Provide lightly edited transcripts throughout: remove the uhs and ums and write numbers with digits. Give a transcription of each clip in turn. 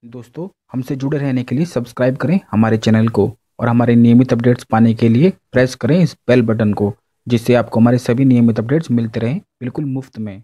दोस्तों, हमसे जुड़े रहने के लिए सब्सक्राइब करें हमारे चैनल को और हमारे नियमित अपडेट्स पाने के लिए प्रेस करें इस बेल बटन को, जिससे आपको हमारे सभी नियमित अपडेट्स मिलते रहें बिल्कुल मुफ्त में।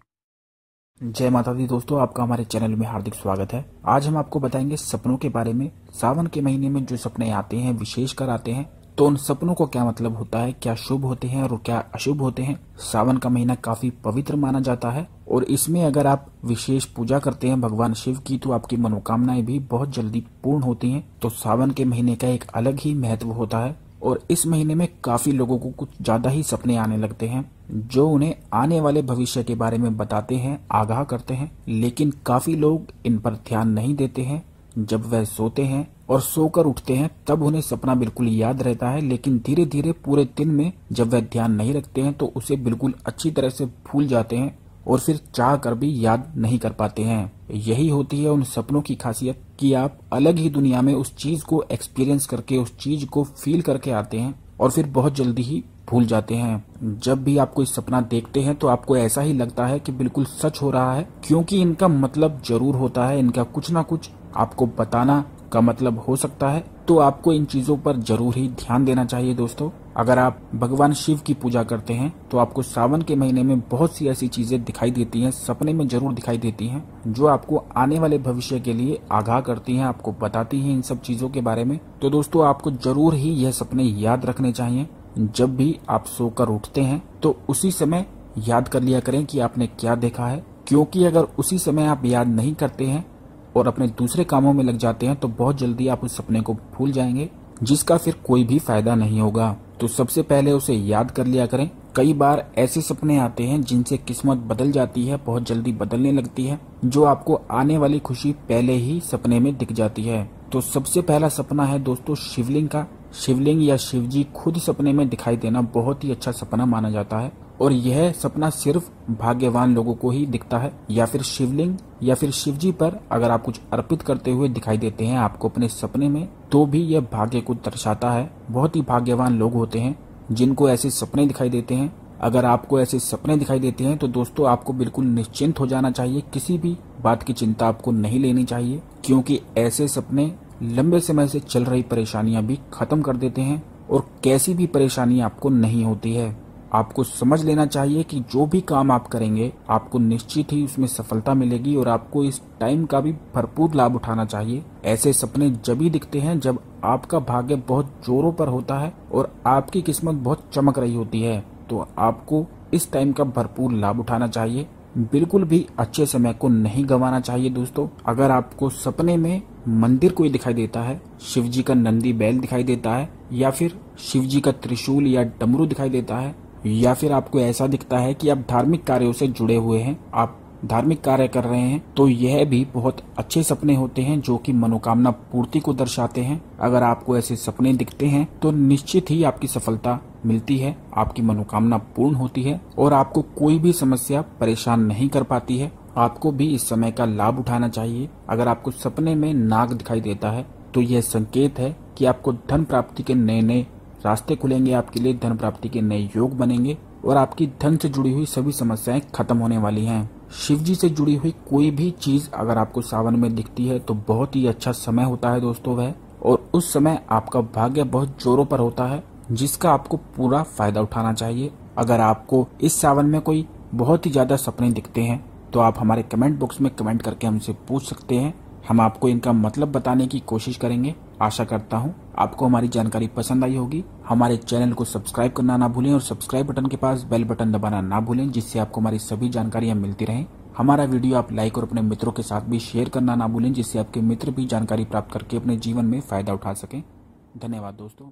जय माता दी दोस्तों, आपका हमारे चैनल में हार्दिक स्वागत है। आज हम आपको बताएंगे सपनों के बारे में। सावन के महीने में जो सपने आते हैं, विशेषकर आते हैं, तो उन सपनों को क्या मतलब होता है, क्या शुभ होते हैं और क्या अशुभ होते हैं। सावन का महीना काफी पवित्र माना जाता है और इसमें अगर आप विशेष पूजा करते हैं भगवान शिव की तो आपकी मनोकामनाएं भी बहुत जल्दी पूर्ण होती हैं। तो सावन के महीने का एक अलग ही महत्व होता है और इस महीने में काफी लोगों को कुछ ज्यादा ही सपने आने लगते हैं जो उन्हें आने वाले भविष्य के बारे में बताते हैं, आगाह करते हैं। लेकिन काफी लोग इन पर ध्यान नहीं देते हैं। जब वह सोते हैं और सोकर उठते हैं तब उन्हें सपना बिल्कुल याद रहता है, लेकिन धीरे धीरे पूरे दिन में जब वह ध्यान नहीं रखते हैं तो उसे बिल्कुल अच्छी तरह से भूल जाते हैं और फिर चाह कर भी याद नहीं कर पाते हैं। यही होती है उन सपनों की खासियत कि आप अलग ही दुनिया में उस चीज को एक्सपीरियंस करके, उस चीज को फील करके आते हैं और फिर बहुत जल्दी ही भूल जाते हैं। जब भी आप कोई सपना देखते हैं तो आपको ऐसा ही लगता है कि बिल्कुल सच हो रहा है, क्योंकि इनका मतलब जरूर होता है, इनका कुछ ना कुछ आपको बताना का मतलब हो सकता है। तो आपको इन चीजों पर जरूर ही ध्यान देना चाहिए दोस्तों। अगर आप भगवान शिव की पूजा करते हैं तो आपको सावन के महीने में बहुत सी ऐसी चीजें दिखाई देती हैं, सपने में जरूर दिखाई देती हैं, जो आपको आने वाले भविष्य के लिए आगाह करती हैं, आपको बताती हैं इन सब चीजों के बारे में। तो दोस्तों, आपको जरूर ही यह सपने याद रखने चाहिए। जब भी आप सोकर उठते हैं तो उसी समय याद कर लिया करें कि आपने क्या देखा है, क्योंकि अगर उसी समय आप याद नहीं करते हैं और अपने दूसरे कामों में लग जाते हैं तो बहुत जल्दी आप उस सपने को भूल जाएंगे, जिसका फिर कोई भी फायदा नहीं होगा। तो सबसे पहले उसे याद कर लिया करें। कई बार ऐसे सपने आते हैं जिनसे किस्मत बदल जाती है, बहुत जल्दी बदलने लगती है, जो आपको आने वाली खुशी पहले ही सपने में दिख जाती है। तो सबसे पहला सपना है दोस्तों शिवलिंग का। शिवलिंग या शिवजी खुद सपने में दिखाई देना बहुत ही अच्छा सपना माना जाता है और यह सपना सिर्फ भाग्यवान लोगों को ही दिखता है। या फिर शिवलिंग या फिर शिवजी पर अगर आप कुछ अर्पित करते हुए दिखाई देते हैं आपको अपने सपने में, तो भी यह भाग्य को दर्शाता है। बहुत ही भाग्यवान लोग होते हैं जिनको ऐसे सपने दिखाई देते हैं। अगर आपको ऐसे सपने दिखाई देते हैं तो दोस्तों आपको बिल्कुल निश्चिंत हो जाना चाहिए, किसी भी बात की चिंता आपको नहीं लेनी चाहिए, क्योंकि ऐसे सपने लंबे समय से चल रही परेशानियां भी खत्म कर देते हैं और कैसी भी परेशानी आपको नहीं होती है। आपको समझ लेना चाहिए कि जो भी काम आप करेंगे आपको निश्चित ही उसमें सफलता मिलेगी और आपको इस टाइम का भी भरपूर लाभ उठाना चाहिए। ऐसे सपने जब ही दिखते हैं जब आपका भाग्य बहुत जोरों पर होता है और आपकी किस्मत बहुत चमक रही होती है, तो आपको इस टाइम का भरपूर लाभ उठाना चाहिए। बिल्कुल भी अच्छे समय को नहीं गंवाना चाहिए दोस्तों। अगर आपको सपने में मंदिर कोई दिखाई देता है, शिवजी का नंदी बैल दिखाई देता है, या फिर शिवजी का त्रिशूल या डमरू दिखाई देता है, या फिर आपको ऐसा दिखता है कि आप धार्मिक कार्यों से जुड़े हुए हैं, आप धार्मिक कार्य कर रहे हैं, तो यह भी बहुत अच्छे सपने होते हैं जो कि मनोकामना पूर्ति को दर्शाते हैं। अगर आपको ऐसे सपने दिखते हैं तो निश्चित ही आपकी सफलता मिलती है, आपकी मनोकामना पूर्ण होती है और आपको कोई भी समस्या परेशान नहीं कर पाती है। आपको भी इस समय का लाभ उठाना चाहिए। अगर आपको सपने में नाग दिखाई देता है तो यह संकेत है कि आपको धन प्राप्ति के नए नए रास्ते खुलेंगे, आपके लिए धन प्राप्ति के नए योग बनेंगे और आपकी धन से जुड़ी हुई सभी समस्याएं खत्म होने वाली हैं। शिवजी से जुड़ी हुई कोई भी चीज अगर आपको सावन में दिखती है तो बहुत ही अच्छा समय होता है दोस्तों वह, और उस समय आपका भाग्य बहुत जोरों पर होता है, जिसका आपको पूरा फायदा उठाना चाहिए। अगर आपको इस सावन में कोई बहुत ही ज्यादा सपने दिखते हैं तो आप हमारे कमेंट बॉक्स में कमेंट करके हमसे पूछ सकते हैं, हम आपको इनका मतलब बताने की कोशिश करेंगे। आशा करता हूँ आपको हमारी जानकारी पसंद आई होगी। हमारे चैनल को सब्सक्राइब करना ना भूलें और सब्सक्राइब बटन के पास बेल बटन दबाना ना भूलें, जिससे आपको हमारी सभी जानकारियां मिलती रहें। हमारा वीडियो आप लाइक और अपने मित्रों के साथ भी शेयर करना ना भूलें, जिससे आपके मित्र भी जानकारी प्राप्त करके अपने जीवन में फायदा उठा सकें। धन्यवाद दोस्तों।